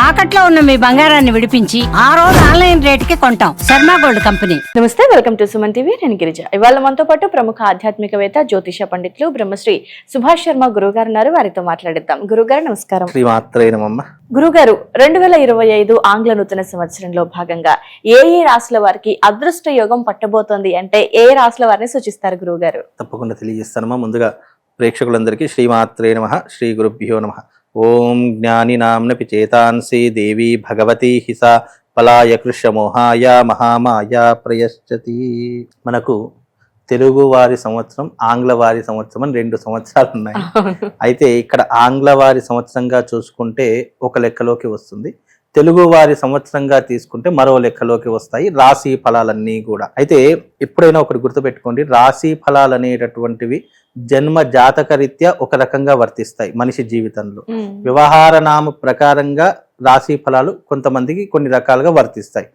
తాకట్లో ఉన్న మీ బంగారాన్ని విడిపించి ఆ రోజు ఆన్లైన్ రేటుకి కొంటాం. Sharma gold company. నమస్తే, వెల్కమ్ టు సుమన్ టీవీ. నేను గిరిజ. ఇవాళ మనతో పాటు ప్రముఖ ఆధ్యాత్మికవేత్త జ్యోతిష పండితులు బ్రహ్మశ్రీ సుభాష్ శర్మ గురుగారు ఉన్నారు. వారితో మాట్లాడిద్దాం. గురుగారు నమస్కారం. గురుగారు, 2025 ఆంగ్ల నూతన సంవత్సరంలో భాగంగా ఏ రాశుల వారికి అదృష్ట యోగం పట్టబోతోంది అంటే ఏ రాశుల వారిని సూచిస్తారు గురుగారు? తప్పకుండా తెలియజేస్తానమ్మా. ముందుగా ప్రేక్షకులందరికీ శ్రీమాత్రే నమః, శ్రీ గురుభ్యో నమః. ఓం జ్ఞాని నామ్నపి చేతాంసి దేవి భగవతి హిసా పలాయ కృష్ణమోహాయ మహామాయ ప్రయశ్చతి. మనకు తెలుగు వారి సంవత్సరం, ఆంగ్ల వారి సంవత్సరం అని 2 సంవత్సరాలు ఉన్నాయి. అయితే ఇక్కడ ఆంగ్ల వారి సంవత్సరంగా చూసుకుంటే ఒక లెక్కలోకి వస్తుంది, తెలుగు వారి సంవత్సరంగా తీసుకుంటే మరో లెక్కలోకి వస్తాయి రాశి ఫలాలన్నీ కూడా. అయితే ఎప్పుడైనా ఒకటి గుర్తుపెట్టుకోండి, రాశి ఫలాలు అనేటటువంటివి జన్మ జాతక రీత్యా ఒక రకంగా వర్తిస్తాయి మనిషి జీవితంలో. వ్యవహార నామ ప్రకారంగా రాశి ఫలాలు కొంతమందికి కొన్ని రకాలుగా వర్తిస్తాయి.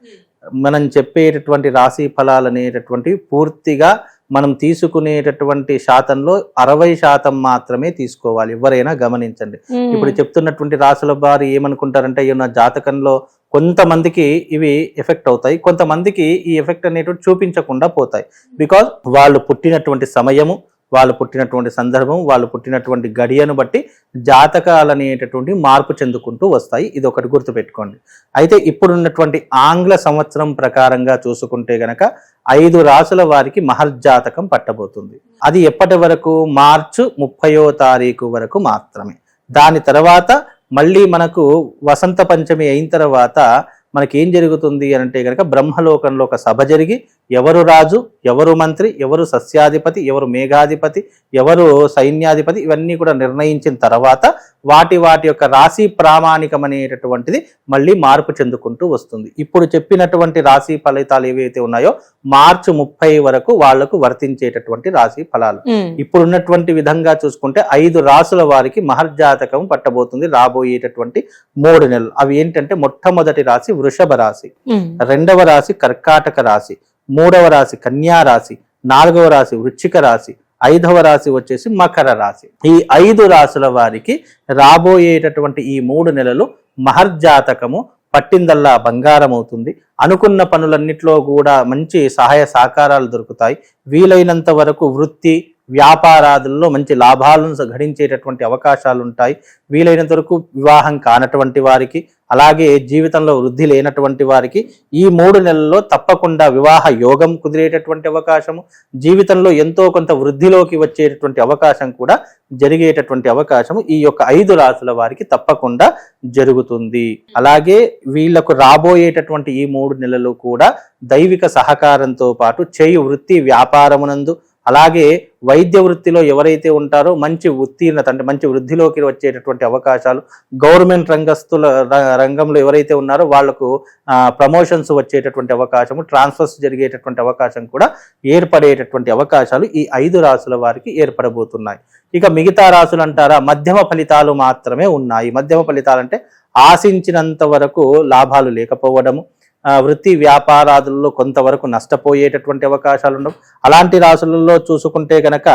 మనం చెప్పేటటువంటి రాశి ఫలాలు అనేటటువంటివి పూర్తిగా మనం తీసుకునేటటువంటి శాతంలో 60% మాత్రమే తీసుకోవాలి. ఎవరైనా గమనించండి. ఇప్పుడు చెప్తున్నటువంటి రాశుల వారు ఏమనుకుంటారంటే, నా జాతకంలో కొంతమందికి ఇవి ఎఫెక్ట్ అవుతాయి, కొంతమందికి ఈ ఎఫెక్ట్ అనేటువంటి చూపించకుండా పోతాయి. బికాజ్ వాళ్ళు పుట్టినటువంటి సమయము, వాళ్ళు పుట్టినటువంటి సందర్భం, వాళ్ళు పుట్టినటువంటి గడియను బట్టి జాతకాలు అనేటటువంటి మార్పు చెందుకుంటూ వస్తాయి. ఇది ఒకటి గుర్తుపెట్టుకోండి. అయితే ఇప్పుడున్నటువంటి ఆంగ్ల సంవత్సరం ప్రకారంగా చూసుకుంటే గనక 5 రాసుల వారికి మహర్జాతకం పట్టబోతుంది. అది ఎప్పటి వరకు? మార్చి 30వ తారీఖు వరకు మాత్రమే. దాని తర్వాత మళ్ళీ మనకు వసంత పంచమి అయిన తర్వాత మనకి ఏం జరుగుతుంది అని అంటే కనుక, బ్రహ్మలోకంలో ఒక సభ జరిగి ఎవరు రాజు, ఎవరు మంత్రి, ఎవరు సస్యాధిపతి, ఎవరు మేఘాధిపతి, ఎవరు సైన్యాధిపతి, ఇవన్నీ కూడా నిర్ణయించిన తర్వాత వాటి యొక్క రాశి ప్రామాణికం అనేటటువంటిది మళ్ళీ మార్పు చెందుకుంటూ వస్తుంది. ఇప్పుడు చెప్పినటువంటి రాశి ఫలితాలు ఏవైతే ఉన్నాయో మార్చి 30 వరకు వాళ్లకు వర్తించేటటువంటి రాశి ఫలాలు. ఇప్పుడున్నటువంటి విధంగా చూసుకుంటే 5 రాసుల వారికి మహర్జాతకం పట్టబోతుంది రాబోయేటటువంటి 3 నెలలు. అవి ఏంటంటే, మొట్టమొదటి రాశి వృషభ రాశి, రెండవ రాశి కర్కాటక రాశి, 3వ రాశి కన్యా రాశి, 4వ రాశి వృశ్చిక రాశి, 5వ రాశి వచ్చేసి మకర రాశి. ఈ 5 రాశుల వారికి రాబోయేటటువంటి ఈ 3 నెలలు మహర్జాతకము పట్టిందల్లా బంగారం అవుతుంది. అనుకున్న పనులన్నిట్లో కూడా మంచి సహాయ సహకారాలు దొరుకుతాయి. వీలైనంత వరకు వృత్తి వ్యాపారాదుల్లో మంచి లాభాలను గడించేటటువంటి అవకాశాలు ఉంటాయి. వీలైనంత వరకు వివాహం కానటువంటి వారికి, అలాగే జీవితంలో వృద్ధి లేనటువంటి వారికి ఈ 3 నెలల్లో తప్పకుండా వివాహ యోగం కుదిరేటటువంటి అవకాశము, జీవితంలో ఎంతో కొంత వృద్ధిలోకి వచ్చేటటువంటి అవకాశం కూడా జరిగేటటువంటి అవకాశము ఈ యొక్క 5 రాశుల వారికి తప్పకుండా జరుగుతుంది. అలాగే వీళ్లకు రాబోయేటటువంటి ఈ 3 నెలలు కూడా దైవిక సహకారంతో పాటు చేయు వృత్తి వ్యాపారమునందు, అలాగే వైద్య వృత్తిలో ఎవరైతే ఉంటారో మంచి ఉత్తీర్ణత అంటే మంచి వృద్ధిలోకి వచ్చేటటువంటి అవకాశాలు, గవర్నమెంట్ రంగంలో ఎవరైతే ఉన్నారో వాళ్లకు ప్రమోషన్స్ వచ్చేటటువంటి అవకాశము, ట్రాన్స్ఫర్స్ జరిగేటటువంటి అవకాశం కూడా ఏర్పడేటటువంటి అవకాశాలు ఈ 5 రాశుల వారికి ఏర్పడబోతున్నాయి. ఇక మిగతా రాశులు అంటారా, మధ్యమ ఫలితాలు మాత్రమే ఉన్నాయి. మధ్యమ ఫలితాలు అంటే ఆశించినంత వరకు లాభాలు లేకపోవడము, వృత్తి వ్యాపారాదుల్లో కొంతవరకు నష్టపోయేటటువంటి అవకాశాలు ఉండవు. అలాంటి రాశులలో చూసుకుంటే గనక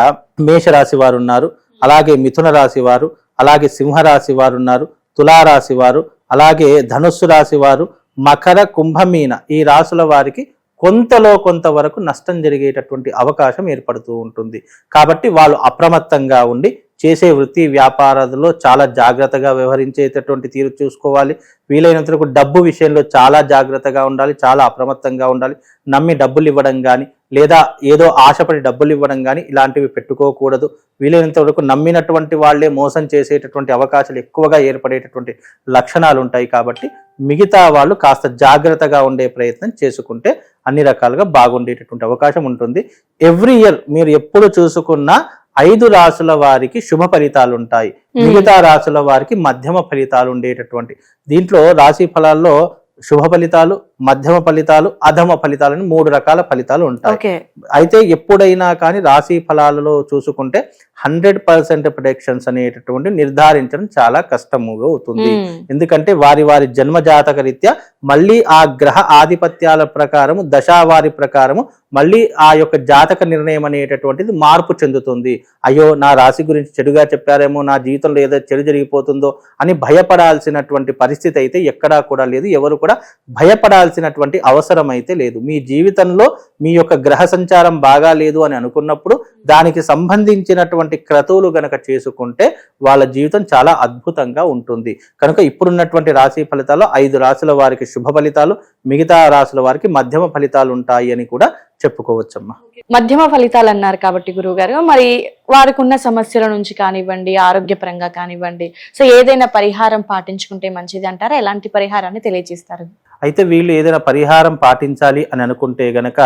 మేషరాశి వారు ఉన్నారు, అలాగే మిథున రాశి వారు, అలాగే సింహరాశి వారు ఉన్నారు, తులారాశి వారు, అలాగే ధనుస్సు రాశి వారు, మకర కుంభమీన ఈ రాశుల వారికి కొంతలో కొంతవరకు నష్టం జరిగేటటువంటి అవకాశం ఏర్పడుతూ ఉంటుంది. కాబట్టి వాళ్ళు అప్రమత్తంగా ఉండి చేసే వృత్తి వ్యాపారాలలో చాలా జాగ్రత్తగా వ్యవహరించేటటువంటి తీరు చూసుకోవాలి. వీలైనంత వరకు డబ్బు విషయంలో చాలా జాగ్రత్తగా ఉండాలి, చాలా అప్రమత్తంగా ఉండాలి. నమ్మి డబ్బులు ఇవ్వడం కానీ, లేదా ఏదో ఆశపడి డబ్బులు ఇవ్వడం కానీ ఇలాంటివి పెట్టుకోకూడదు. వీలైనంత వరకు నమ్మినటువంటి వాళ్లే మోసం చేసేటటువంటి అవకాశాలు ఎక్కువగా ఏర్పడేటటువంటి లక్షణాలు ఉంటాయి. కాబట్టి మిగతా వాళ్ళు కాస్త జాగ్రత్తగా ఉండే ప్రయత్నం చేసుకుంటే అన్ని రకాలుగా బాగుండేటటువంటి అవకాశం ఉంటుంది. ఎవ్రీ ఇయర్ మీరు ఎప్పుడు చూసుకున్నా 5 రాశుల వారికి శుభ ఫలితాలు ఉంటాయి, మిగతా రాశుల వారికి మధ్యమ ఫలితాలు ఉండేటటువంటి. దీంట్లో రాశి ఫలాల్లో శుభ ఫలితాలు, మధ్యమ ఫలితాలు, అధమ ఫలితాలని 3 రకాల ఫలితాలు ఉంటాయి. ఓకే. అయితే ఎప్పుడైనా కానీ రాశి ఫలాలలో చూసుకుంటే 100% ప్రొడక్షన్స్ అనేటటువంటి నిర్ధారించడం చాలా కష్టముగా అవుతుంది. ఎందుకంటే వారి వారి జన్మ జాతక రీత్యా మళ్ళీ ఆ గ్రహ ఆధిపత్యాల ప్రకారము, దశావారి ప్రకారము మళ్ళీ ఆ యొక్క జాతక నిర్ణయం అనేటటువంటిది మార్పు చెందుతుంది. అయ్యో నా రాశి గురించి చెడుగా చెప్పారేమో, నా జీవితంలో ఏదో చెడు జరిగిపోతుందో అని భయపడాల్సినటువంటి పరిస్థితి అయితే ఎక్కడా కూడా లేదు. ఎవరు కూడా భయపడాల్సినటువంటి అవసరం అయితే లేదు. మీ జీవితంలో మీ యొక్క గ్రహ సంచారం బాగా లేదు అని అనుకున్నప్పుడు దానికి సంబంధించినటువంటి క్రతువులు గనక చేసుకుంటే వాళ్ళ జీవితం చాలా అద్భుతంగా ఉంటుంది. కనుక ఇప్పుడున్నటువంటి రాశి ఫలితాల్లో 5 రాశుల వారికి శుభ ఫలితాలు, మిగతా రాశుల వారికి మధ్యమ ఫలితాలు ఉంటాయి అని కూడా చెప్పుకోవచ్చమ్మా. మధ్యమ ఫలితాలు అన్నారు కాబట్టి గురువుగారు, మరి వారికి ఉన్న సమస్యల నుంచి కానివ్వండి, ఆరోగ్యపరంగా కానివ్వండి, సో ఏదైనా పరిహారం పాటించుకుంటే మంచిది అంటారా? ఎలాంటి పరిహారాన్ని తెలియజేస్తారు? అయితే వీళ్ళు ఏదైనా పరిహారం పాటించాలి అని అనుకుంటే గనక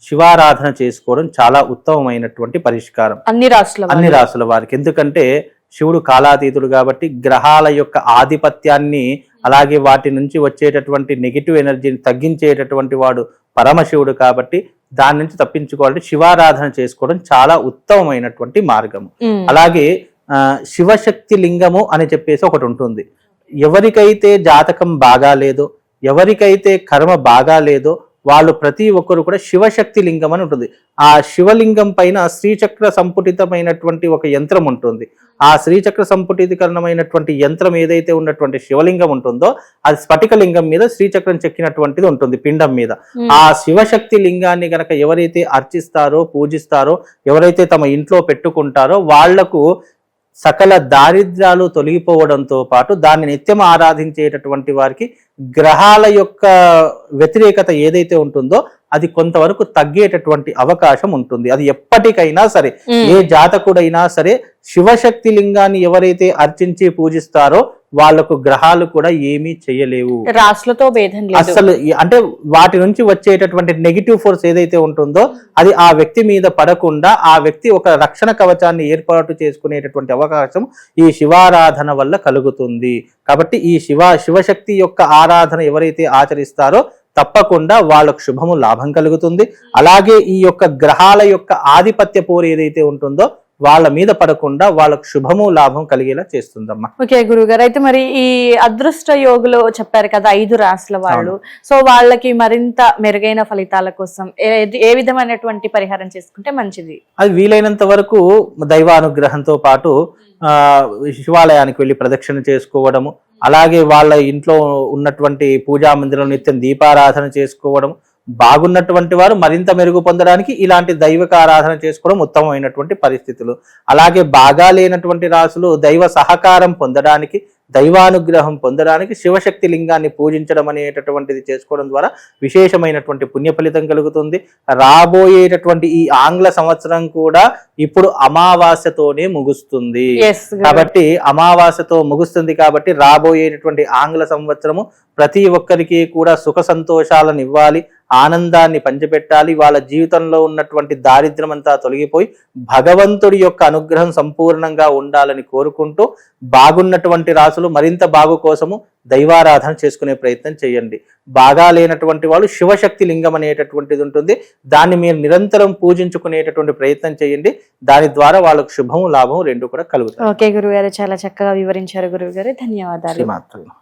శివారాధన చేసుకోవడం చాలా ఉత్తమమైనటువంటి పరిష్కారం అన్ని రాశుల వారికి. ఎందుకంటే శివుడు కాలాతీతుడు కాబట్టి గ్రహాల యొక్క ఆధిపత్యాన్ని, అలాగే వాటి నుంచి వచ్చేటటువంటి నెగిటివ్ ఎనర్జీని తగ్గించేటటువంటి వాడు పరమశివుడు కాబట్టి దాని నుంచి తప్పించుకోవాలంటే శివారాధన చేసుకోవడం చాలా ఉత్తమమైనటువంటి మార్గము. అలాగే శివశక్తి లింగము అని చెప్పేసి ఒకటి ఉంటుంది. ఎవరికైతే జాతకం బాగా లేదో, ఎవరికైతే కర్మ బాగా లేదో వాళ్ళు ప్రతి ఒక్కరు కూడా శివశక్తి లింగం అని ఉంటుంది. ఆ శివలింగం పైన శ్రీచక్ర సంపుటితమైనటువంటి ఒక యంత్రం ఉంటుంది. ఆ శ్రీచక్ర సంపుటీకరణమైనటువంటి యంత్రం ఏదైతే ఉన్నటువంటి శివలింగం ఉంటుందో అది స్ఫటిక లింగం మీద శ్రీచక్రం చెక్కినటువంటిది ఉంటుంది పిండం మీద. ఆ శివశక్తి లింగాన్ని గనక ఎవరైతే అర్చిస్తారో, పూజిస్తారో, ఎవరైతే తమ ఇంట్లో పెట్టుకుంటారో వాళ్లకు సకల దారిద్ర్యాలు తొలగిపోవడంతో పాటు దాన్ని నిత్యం ఆరాధించేటటువంటి వారికి గ్రహాల యొక్క వ్యతిరేకత ఏదైతే ఉంటుందో అది కొంతవరకు తగ్గేటటువంటి అవకాశం ఉంటుంది. అది ఎప్పటికైనా సరే, ఏ జాతకుడైనా సరే శివశక్తి లింగాన్ని ఎవరైతే అర్చించి పూజిస్తారో వాళ్లకు గ్రహాలు కూడా ఏమీ చేయలేవు. రాశులతో భేదం లేదు అసలు. అంటే వాటి నుంచి వచ్చేటటువంటి నెగిటివ్ ఫోర్స్ ఏదైతే ఉంటుందో అది ఆ వ్యక్తి మీద పడకుండా ఆ వ్యక్తి ఒక రక్షణ కవచాన్ని ఏర్పాటు చేసుకునేటటువంటి అవకాశం ఈ శివారాధన వల్ల కలుగుతుంది. కాబట్టి ఈ శివశక్తి యొక్క ఆరాధన ఎవరైతే ఆచరిస్తారో తప్పకుండా వాళ్ళకు శుభము, లాభం కలుగుతుంది. అలాగే ఈ యొక్క గ్రహాల యొక్క ఆధిపత్య పోరు ఏదైతే ఉంటుందో వాళ్ళ మీద పడకుండా వాళ్ళకు శుభము, లాభం కలిగేలా చేస్తుందమ్మా. ఓకే గురుగారు, అయితే మరి ఈ అదృష్ట యోగులు చెప్పారు కదా 5 రాశుల వాళ్ళు, సో వాళ్ళకి మరింత మెరుగైన ఫలితాల కోసం ఏ విధమైనటువంటి పరిహారం చేసుకుంటే మంచిది? అది వీలైనంత వరకు దైవానుగ్రహంతో పాటు శివాలయానికి వెళ్ళి ప్రదక్షిణ చేసుకోవడము, అలాగే వాళ్ళ ఇంట్లో ఉన్నటువంటి పూజా మందిరం నిత్యం దీపారాధన చేసుకోవడం, బాగున్నటువంటి వారు మరింత మెరుగు పొందడానికి ఇలాంటి దైవిక ఆరాధన చేసుకోవడం ఉత్తమమైనటువంటి పరిస్థితులు. అలాగే బాగా లేనటువంటి రాశులు దైవ సహకారం పొందడానికి, దైవానుగ్రహం పొందడానికి శివశక్తి లింగాన్ని పూజించడం అనేటటువంటిది చేసుకోవడం ద్వారా విశేషమైనటువంటి పుణ్య ఫలితం కలుగుతుంది. రాబోయేటటువంటి ఈ ఆంగ్ల సంవత్సరం కూడా ఇప్పుడు అమావాస్యతోనే ముగుస్తుంది కాబట్టి, అమావాస్యతో ముగుస్తుంది కాబట్టి రాబోయేటటువంటి ఆంగ్ల సంవత్సరము ప్రతి ఒక్కరికి కూడా సుఖ సంతోషాలను ఇవ్వాలి, ఆనందాన్ని పంచిపెట్టాలి. వాళ్ళ జీవితంలో ఉన్నటువంటి దారిద్ర్యం అంతా తొలగిపోయి భగవంతుడి యొక్క అనుగ్రహం సంపూర్ణంగా ఉండాలని కోరుకుంటూ బాగున్నటువంటి రాసులు మరింత బాగు కోసము దైవారాధన చేసుకునే ప్రయత్నం చేయండి. బాగా లేనటువంటి వాళ్ళు శివశక్తి లింగం అనేటటువంటిది ఉంటుంది, దాన్ని మీరు నిరంతరం పూజించుకునేటటువంటి ప్రయత్నం చేయండి. దాని ద్వారా వాళ్ళకు శుభము, లాభము రెండు కూడా కలుగుతాయి. ఓకే గురుగారు, చాలా చక్కగా వివరించారు గురుగారు, ధన్యవాదాలు. శ్రీమాత్రే నమః.